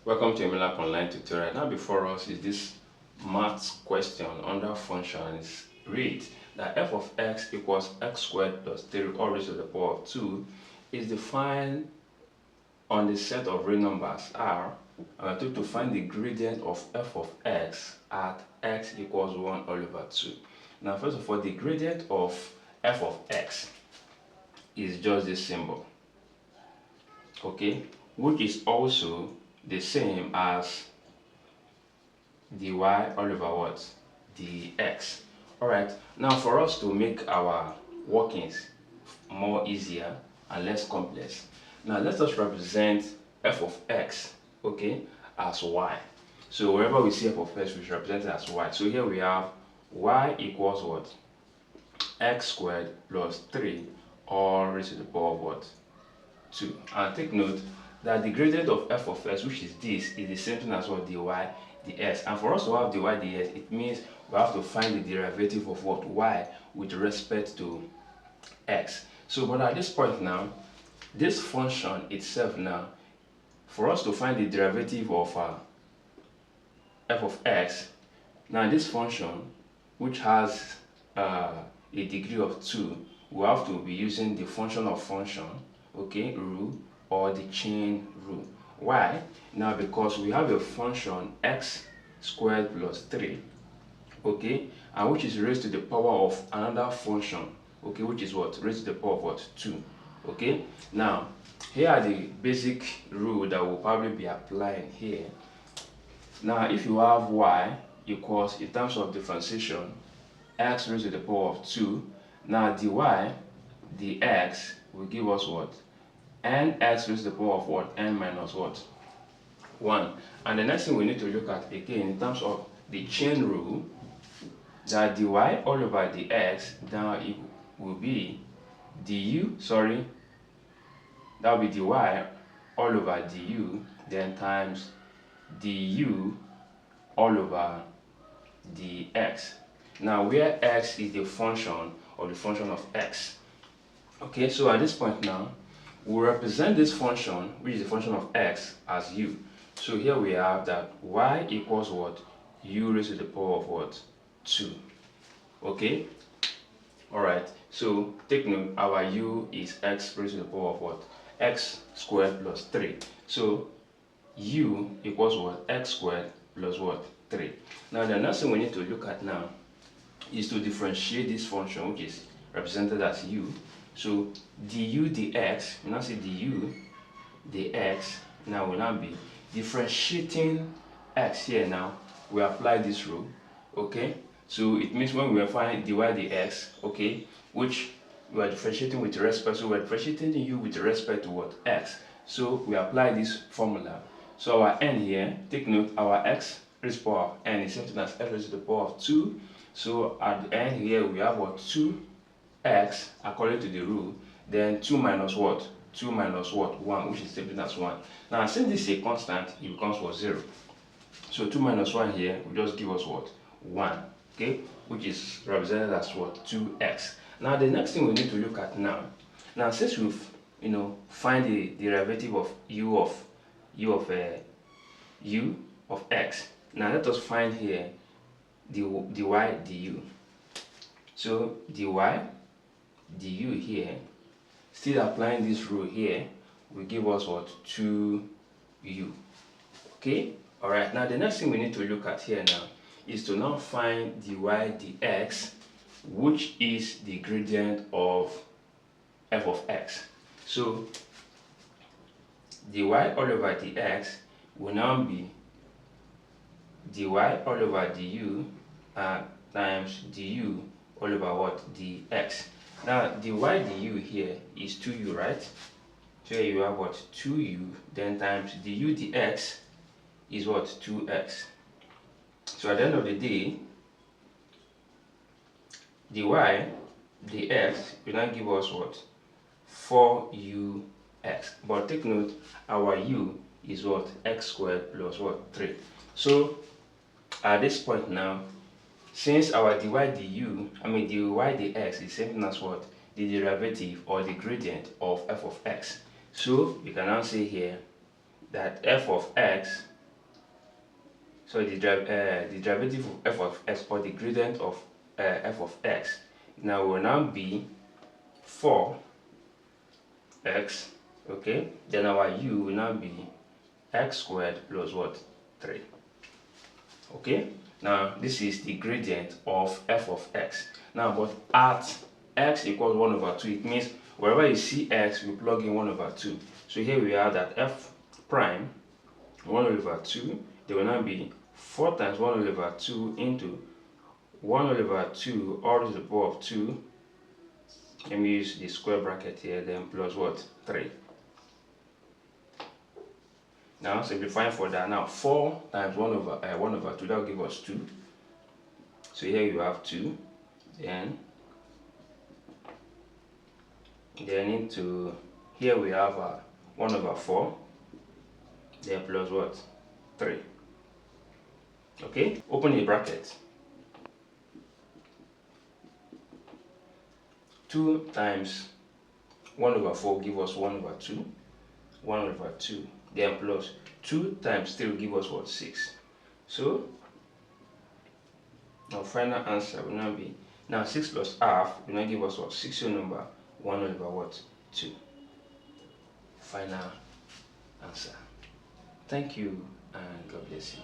Welcome to Emilak Online Tutorial. Now before us is this math question under functions. Read that f of x equals x squared plus 3 all raised to the power of 2 is defined on the set of real numbers R, and we're told to find the gradient of f of x at x equals 1 all over 2. Now first of all, the gradient of f of x is just this symbol, okay, which is also the same as dy all over what? Dx. Alright, now for us to make our workings more easier and less complex, now let us represent f of x, okay, as y. So wherever we see f of x, we should represent it as y. So here we have y equals what? X squared plus 3 all raised to the power of what? 2. And take note that the gradient of f of x, which is this, is the same thing as what? Dy dx. And for us to have dy dx, it means we have to find the derivative of what? Y with respect to x. So but at this point now, this function itself now, for us to find the derivative of f of x, now this function, which has a degree of 2, we have to be using the function of function, okay, rule, or the chain rule. Why? Now because we have a function x squared plus 3, okay, and which is raised to the power of another function, okay, which is what? Raised to the power of what? 2. Okay, now here are the basic rule that will probably be applying here. Now if you have y equals, in terms of differentiation, x raised to the power of 2, now dy dx will give us what? Nx raised to the power of what? N minus what? 1. And the next thing we need to look at again in terms of the chain rule, that dy all over dx, now it will be du, that will be dy all over du, then times du all over dx. Now where x is the function of the function of x. Okay, so at this point now, we represent this function, which is the function of x, as u. So here we have that y equals what? U raised to the power of what? 2. Okay? Alright, so take note, our u is x raised to the power of what? X squared plus 3. So u equals what? X squared plus what? 3. Now the next thing we need to look at now is to differentiate this function, which is represented as u. So du dx, we now say du dx, now will now be differentiating x here. Now we apply this rule, okay, so it means when we find dy dx, okay, which we are differentiating with respect, so we are differentiating u with respect to what? X. So we apply this formula. So our n here, take note, our x raised to the power of n is something as x raised to the power of 2. So at the end here we have what? 2x according to the rule, then 2 minus what? 2 minus what? 1, which is something as 1. Now since this is a constant, it becomes what? 0. So 2 minus 1 here will just give us what? 1, okay, which is represented as what? 2x. Now the next thing we need to look at now, since we've find the derivative of u of x, now let us find here dy du. So dy du here, still applying this rule here, will give us what? 2u. Okay, alright, now the next thing we need to look at here now is to now find dy dx, which is the gradient of f of x. So dy all over dx will now be dy all over du times du all over what? Dx. Now dy du here is 2u, right? So here you have what? 2u, then times du dx is what? 2x. So at the end of the day, dy dx will now give us what? 4ux. But take note, our u is what? X squared plus what? 3. So at this point now, since our dy dx is same as what? The derivative or the gradient of f of x. So we can now say here that f of x So the derivative of f of x, or the gradient of f of x, now will now be 4x, okay? Then our u will now be x squared plus what? 3. Okay? Now this is the gradient of f of x. Now, but at x equals 1 over 2, it means wherever you see x, we plug in 1 over 2. So here we have that f prime 1 over 2, they will now be 4 times 1 over 2 into 1 over 2 all to the power of 2. Let me use the square bracket here, then plus what? 3. Now simplifying for that, now 4 times 1 over 2, that will give us 2. So here you have 2, then into here we have 1 over 4, then plus what? 3. Okay, open the bracket. 2 times 1 over 4 give us 1 over 2, 1 over 2, then plus 2 times 3 will give us what? 6. So our final answer will now be, now 6 plus half will now give us what? 6 number 1 over what? 2. Final answer. Thank you and God bless you.